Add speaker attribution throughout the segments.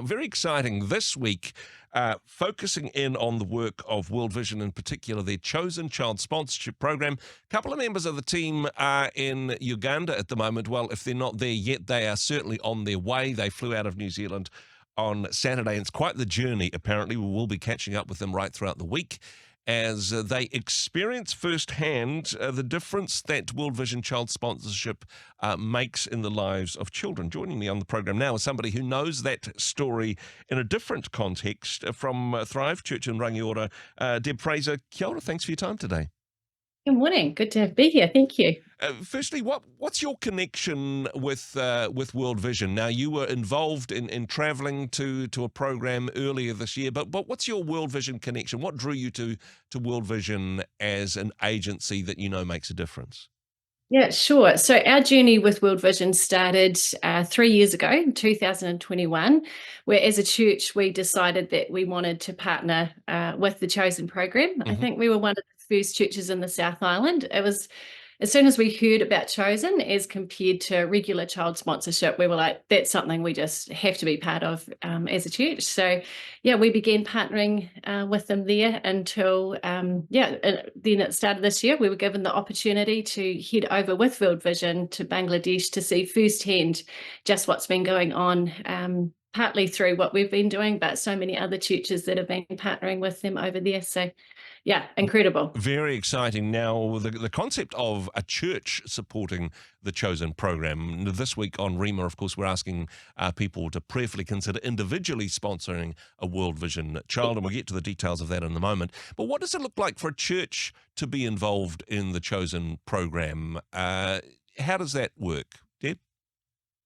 Speaker 1: Very exciting this week, focusing in on the work of World Vision, in particular their Chosen Child Sponsorship Program. A couple of members of the team are in Uganda at the moment. Well, if they're not there yet, they are certainly on their way. They flew out of New Zealand on Saturday, and it's quite the journey, apparently. We will be catching up with them right throughout the week as they experience firsthand the difference that World Vision Child Sponsorship makes in the lives of children. Joining me on the program now is somebody who knows that story in a different context from Thrive Church in Rangiora. Deb Fraser, kia ora, thanks for your time today.
Speaker 2: Good morning. Good to be here. Thank you.
Speaker 1: Firstly, what's your connection with World Vision? Now, you were involved in travelling to a program earlier this year, but what's your World Vision connection? What drew you to World Vision as an agency that you know makes a difference?
Speaker 2: Yeah, sure. So our journey with World Vision started 3 years ago, in 2021, where as a church we decided that we wanted to partner with the Chosen program. I
Speaker 1: Hmm.
Speaker 2: think we were one of the first churches in the South Island. It was as soon as we heard about Chosen as compared to regular child sponsorship, we were like, that's something we just have to be part of as a church. So, yeah, we began partnering with them there until, and then it started this year. We were given the opportunity to head over with World Vision to Bangladesh to see firsthand just what's been going on. Partly through what we've been doing, but so many other churches that have been partnering with them over there. So, yeah, incredible.
Speaker 1: Very exciting. Now, the concept of a church supporting the Chosen program. This week on Rhema, of course, we're asking people to prayerfully consider individually sponsoring a World Vision child, and we'll get to the details of that in a moment. But what does it look like for a church to be involved in the Chosen program? How does that work, Deb?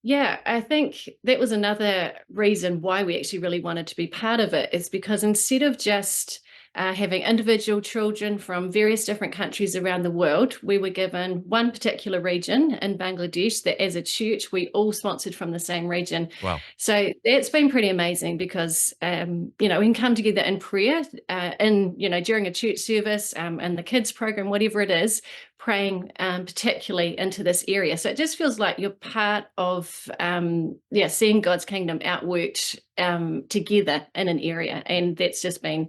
Speaker 2: Yeah, I think that was another reason why we actually really wanted to be part of it, is because instead of just having individual children from various different countries around the world, we were given one particular region in Bangladesh that as a church, we all sponsored from the same region.
Speaker 1: Wow.
Speaker 2: So that's been pretty amazing because, we can come together in prayer, during a church service and the kids program, whatever it is, praying particularly into this area. So it just feels like you're part of, seeing God's kingdom outworked together in an area. And that's just been,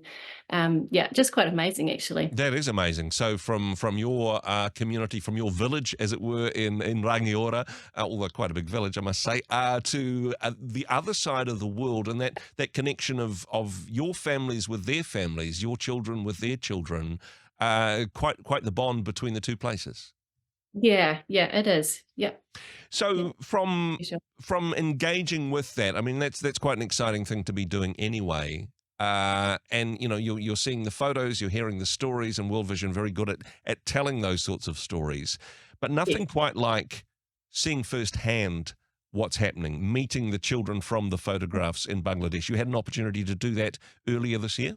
Speaker 2: just quite amazing, actually.
Speaker 1: That is amazing. So from your community, from your village, as it were, in Rangiora, although quite a big village, I must say, to the other side of the world, and that connection of your families with their families, your children with their children, quite the bond between the two places.
Speaker 2: Yeah, it is. Yeah. Yeah,
Speaker 1: So
Speaker 2: for sure.
Speaker 1: from engaging with that, I mean that's quite an exciting thing to be doing anyway. And you're seeing the photos, you're hearing the stories, and World Vision very good at telling those sorts of stories, but
Speaker 2: Yeah.
Speaker 1: nothing quite like seeing firsthand what's happening, meeting the children from the photographs in Bangladesh. You had an opportunity to do that earlier this year.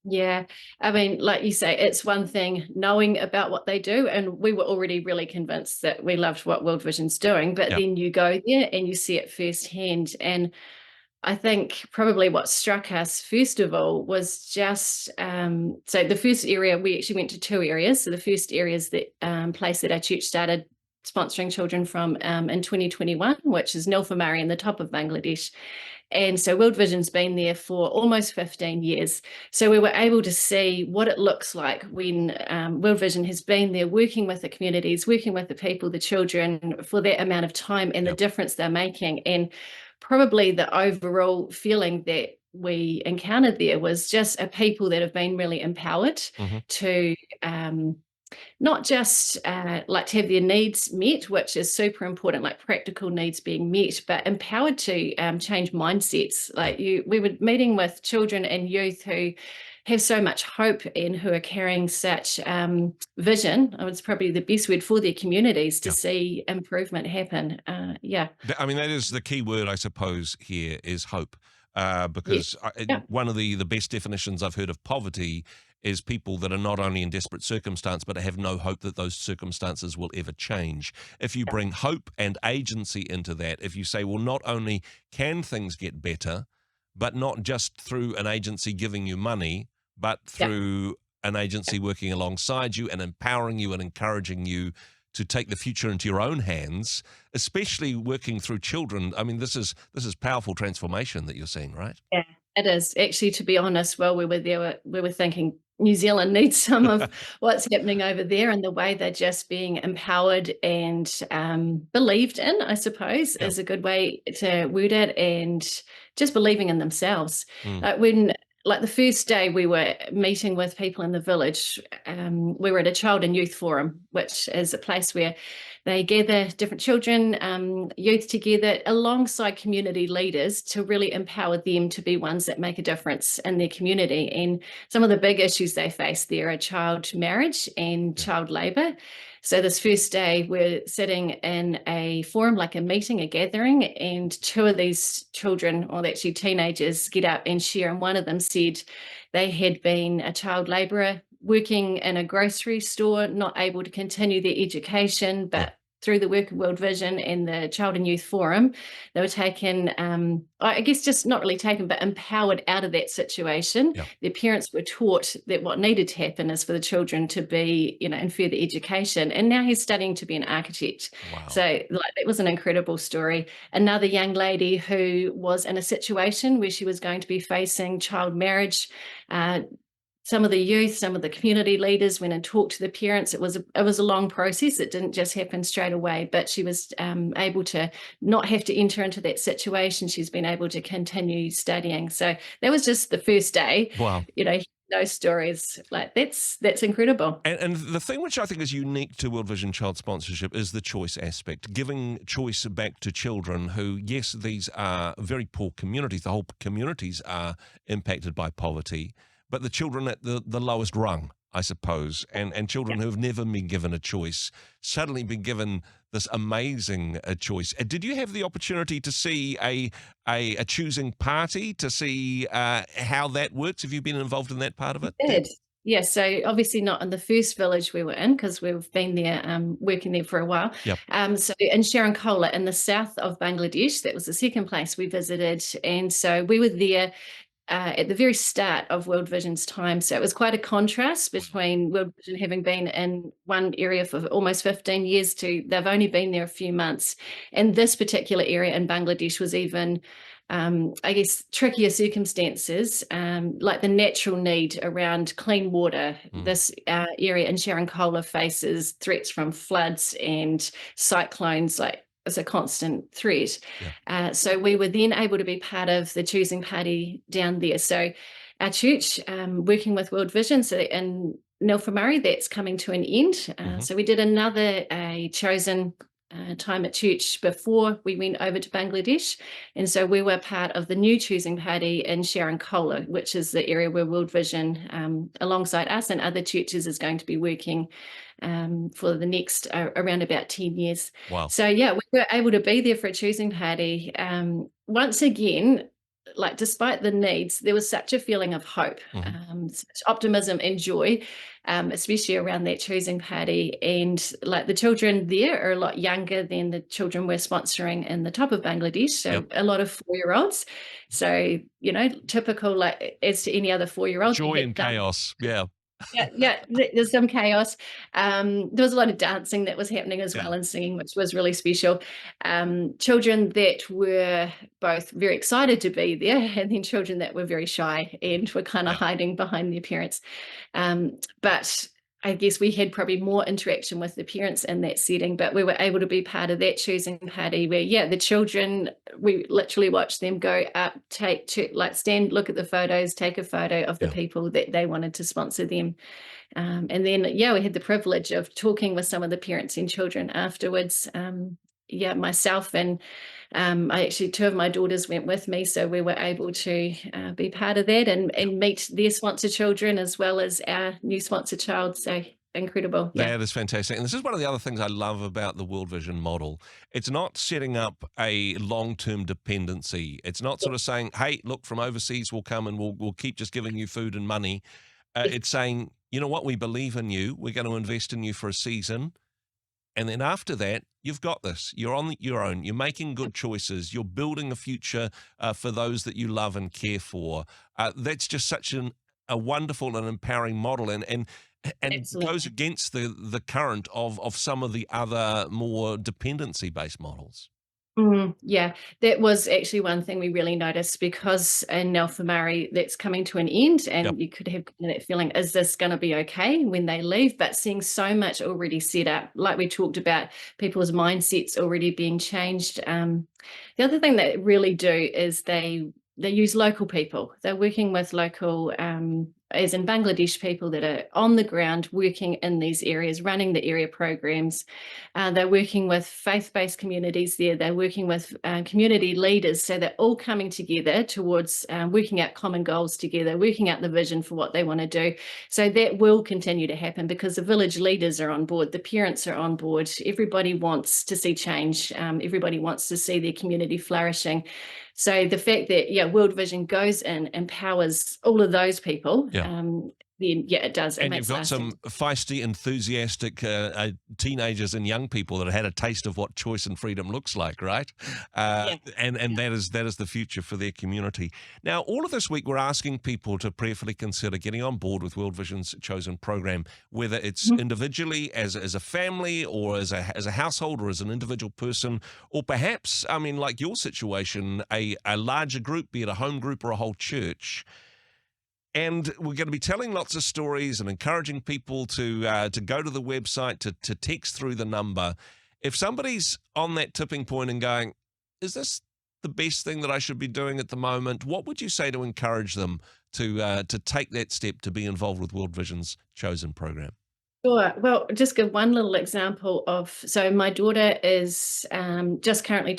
Speaker 2: Yeah. I mean, like you say, it's one thing knowing about what they do, and we were already really convinced that we loved what World Vision's doing, but
Speaker 1: Yeah.
Speaker 2: then you go there and you see it firsthand. And I think probably what struck us first of all was just so the first area, we actually went to two areas. So the first area is the place that our church started sponsoring children from in 2021, which is Nilphamari in the top of Bangladesh. And so World Vision's been there for almost 15 years. So we were able to see what it looks like when World Vision has been there working with the communities, working with the people, the children for that amount of time, and the
Speaker 1: Yep.
Speaker 2: difference they're making. And probably the overall feeling that we encountered there was just a people that have been really empowered
Speaker 1: Hmm.
Speaker 2: to not just like to have their needs met, which is super important, like practical needs being met, but empowered to change mindsets.
Speaker 1: Yeah.
Speaker 2: We were meeting with children and youth who have so much hope and who are carrying such vision. It's probably the best word for their communities to
Speaker 1: Yeah.
Speaker 2: see improvement happen. Yeah.
Speaker 1: I mean, that is the key word, I suppose, here is hope.
Speaker 2: Yes.
Speaker 1: Because
Speaker 2: Yeah.
Speaker 1: one of the best definitions I've heard of poverty is people that are not only in desperate circumstance, but have no hope that those circumstances will ever change. If you bring hope and agency into that, if you say, well, not only can things get better, but not just through an agency giving you money, but
Speaker 2: Yeah.
Speaker 1: through an agency working alongside you and empowering you and encouraging you to take the future into your own hands, especially working through children. I mean, this is powerful transformation that you're seeing, right?
Speaker 2: Yeah, it is. Actually, to be honest, while we were there, we were thinking New Zealand needs some of what's happening over there, and the way they're just being empowered and believed in, I suppose,
Speaker 1: Yeah.
Speaker 2: is a good way to word it, and just believing in themselves.
Speaker 1: Mm.
Speaker 2: Like the first day we were meeting with people in the village, we were at a child and youth forum, which is a place where they gather different children, youth together alongside community leaders to really empower them to be ones that make a difference in their community. And some of the big issues they face there are child marriage and
Speaker 1: Yeah.
Speaker 2: child labour. So this first day, we're sitting in a forum, like a meeting, a gathering, and two of these children, or actually teenagers, get up and share. And one of them said they had been a child labourer working in a grocery store, not able to continue their education,
Speaker 1: Yeah.
Speaker 2: but through the work of World Vision and the Child and Youth Forum, they were taken, I guess just not really taken, but empowered out of that situation.
Speaker 1: Yeah.
Speaker 2: Their parents were taught that what needed to happen is for the children to be, in further education. And now he's studying to be an architect.
Speaker 1: Wow.
Speaker 2: So that was an incredible story. Another young lady who was in a situation where she was going to be facing child marriage, some of the youth, some of the community leaders went and talked to the parents. It was a long process. It didn't just happen straight away, but she was able to not have to enter into that situation. She's been able to continue studying. So that was just the first day.
Speaker 1: Wow.
Speaker 2: Those stories, like that's incredible.
Speaker 1: And the thing which I think is unique to World Vision Child Sponsorship is the choice aspect, giving choice back to children who, yes, these are very poor communities. The whole communities are impacted by poverty, but the children at the lowest rung, I suppose, and children who have never been given a choice, suddenly been given this amazing choice. Did you have the opportunity to see a choosing party, to see how that works? Have you been involved in that part of it?
Speaker 2: Did. Yeah, so obviously not in the first village we were in, because we've been there, working there for a while.
Speaker 1: Yep.
Speaker 2: So in Sharonkola in the south of Bangladesh, that was the second place we visited. And so we were there at the very start of World Vision's time. So it was quite a contrast between World Vision having been in one area for almost 15 years to they've only been there a few months. And this particular area in Bangladesh was even, I guess, trickier circumstances, like the natural need around clean water. This area in Sharonkola faces threats from floods and cyclones, like as a constant threat.
Speaker 1: Yeah.
Speaker 2: So we were then able to be part of the choosing party down there. So our church, working with World Vision, so in Nilphamari, that's coming to an end. So we did another chosen time at church before we went over to Bangladesh. And so we were part of the new choosing party in Sharonkola, which is the area where World Vision, alongside us and other churches, is going to be working for the next around about 10 years.
Speaker 1: Wow.
Speaker 2: So yeah, we were able to be there for a choosing party. Once again, like despite the needs, there was such a feeling of hope, such optimism and joy, especially around that choosing party. And like the children there are a lot younger than the children we're sponsoring in the top of Bangladesh. So a lot of 4-year-olds. So, typical, like as to any other 4-year-old.
Speaker 1: Joy and chaos. Yeah.
Speaker 2: Yeah, there's some chaos. There was a lot of dancing that was happening as well, and singing, which was really special. Children that were both very excited to be there, and then children that were very shy and were kind of hiding behind their parents. But I guess we had probably more interaction with the parents in that setting, but we were able to be part of that choosing party where, the children, we literally watched them go up, stand, look at the photos, take a photo of the people that they wanted to sponsor them. And then, we had the privilege of talking with some of the parents and children afterwards. Myself and two of my daughters went with me, so we were able to be part of that and meet their sponsor children as well as our new sponsor child. So incredible.
Speaker 1: That is fantastic. And this is one of the other things I love about the World Vision model. It's not setting up a long-term dependency. It's not sort of saying, hey, look, from overseas we'll come and we'll keep just giving you food and money. It's saying, you know what, we believe in you. We're going to invest in you for a season. And then after that, you've got this. You're on your own. You're making good choices. You're building a future for those that you love and care for. That's just such a wonderful and empowering model. And And goes
Speaker 2: Absolutely.
Speaker 1: against the current of some of the other more dependency-based models.
Speaker 2: Yeah, that was actually one thing we really noticed because in Nelfamari that's coming to an end,
Speaker 1: Yep.
Speaker 2: and you could have kind of that feeling, is this going to be okay when they leave? But seeing so much already set up, like we talked about, people's mindsets already being changed. The other thing they really do is they use local people. They're working with local, as in Bangladesh people that are on the ground working in these areas, running the area programs. They're working with faith-based communities there. They're working with community leaders. So they're all coming together towards working out common goals together, working out the vision for what they want to do. So that will continue to happen because the village leaders are on board, the parents are on board. Everybody wants to see change. Everybody wants to see their community flourishing. So the fact that, yeah, World Vision goes in, empowers all of those people,
Speaker 1: Yeah.
Speaker 2: then yeah, it does. It
Speaker 1: And you've
Speaker 2: makes
Speaker 1: got
Speaker 2: lasting.
Speaker 1: some feisty, enthusiastic teenagers and young people that have had a taste of what choice and freedom looks like, right?
Speaker 2: Yeah.
Speaker 1: And that is the future for their community. Now, all of this week, we're asking people to prayerfully consider getting on board with World Vision's chosen program, whether it's
Speaker 2: Mhm.
Speaker 1: individually, as a family, or as a household, or as an individual person, or perhaps, I mean, like your situation, a larger group, be it a home group or a whole church. And we're going to be telling lots of stories and encouraging people to go to the website, to text through the number. If somebody's on that tipping point and going, is this the best thing that I should be doing at the moment? What would you say to encourage them to take that step to be involved with World Vision's chosen program?
Speaker 2: Sure. Well, just give one little example of, so my daughter is just currently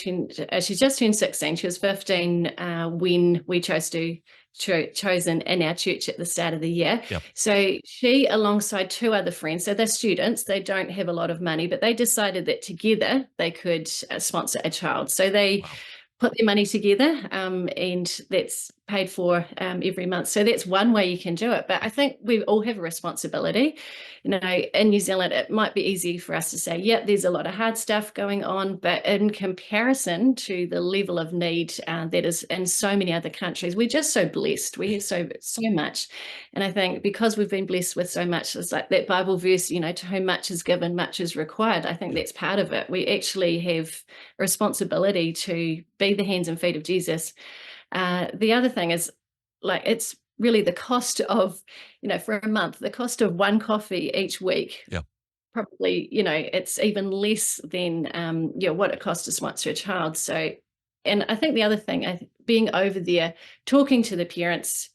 Speaker 2: she's just turned 16. She was 15 when we chosen in our church at the start of the year.
Speaker 1: Yeah.
Speaker 2: So she, alongside two other friends, so they're students, they don't have a lot of money, but they decided that together they could sponsor a child. So they
Speaker 1: Wow.
Speaker 2: put their money together, and that's paid for every month. So that's one way you can do it. But I think we all have a responsibility. You know, in New Zealand, it might be easy for us to say, yeah, there's a lot of hard stuff going on. But in comparison to the level of need that is in so many other countries, we're just so blessed. We have so much. And I think because we've been blessed with so much, it's like that Bible verse, you know, to whom much is given, much is required. I think
Speaker 1: Yeah.
Speaker 2: that's part of it. We actually have a responsibility to be the hands and feet of Jesus. The other thing is, like, it's really the cost of, you know, for a month, the cost of one coffee each week.
Speaker 1: Yeah.
Speaker 2: Probably, you know, it's even less than what it costs to sponsor a child. So, and I think the other thing, being over there, talking to the parents.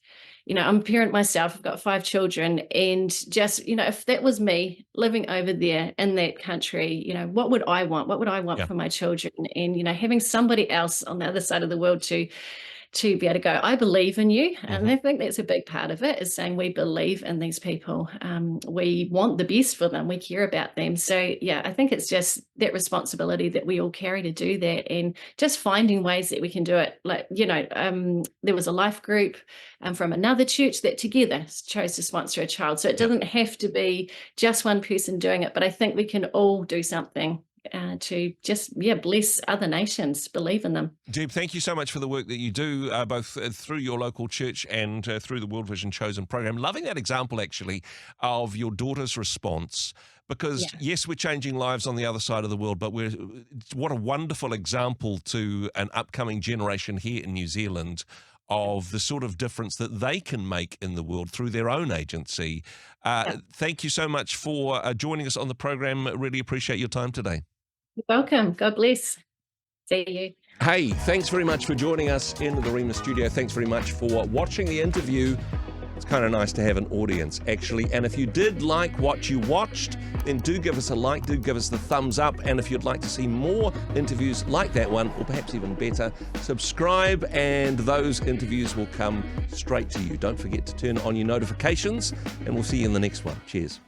Speaker 2: You know, I'm a parent myself. I've got 5 children, and just, you know, if that was me living over there in that country, you know, what would I want? What would I want
Speaker 1: Yeah.
Speaker 2: for my children? And, you know, having somebody else on the other side of the world to be able to go, I believe in you. And
Speaker 1: Hmm.
Speaker 2: I think that's a big part of it, is saying we believe in these people. We want the best for them. We care about them. So, yeah, I think it's just that responsibility that we all carry to do that, and just finding ways that we can do it. Like, you know, there was a life group from another church that together chose to sponsor a child. So it
Speaker 1: Yeah.
Speaker 2: doesn't have to be just one person doing it, but I think we can all do something to just, yeah, bless other nations, believe in them.
Speaker 1: Deb, thank you so much for the work that you do, both through your local church and through the World Vision Chosen program. Loving that example, actually, of your daughter's response. Because,
Speaker 2: Yeah.
Speaker 1: yes, we're changing lives on the other side of the world, but what a wonderful example to an upcoming generation here in New Zealand of the sort of difference that they can make in the world through their own agency.
Speaker 2: Yeah.
Speaker 1: Thank you so much for joining us on the program. Really appreciate your time today.
Speaker 2: You're welcome. God bless. See you.
Speaker 1: Hey, thanks very much for joining us in the Rhema studio. Thanks very much for watching the interview. It's kind of nice to have an audience, actually. And if you did like what you watched, then do give us a like, do give us the thumbs up. And if you'd like to see more interviews like that one, or perhaps even better, subscribe and those interviews will come straight to you. Don't forget to turn on your notifications, and we'll see you in the next one. Cheers.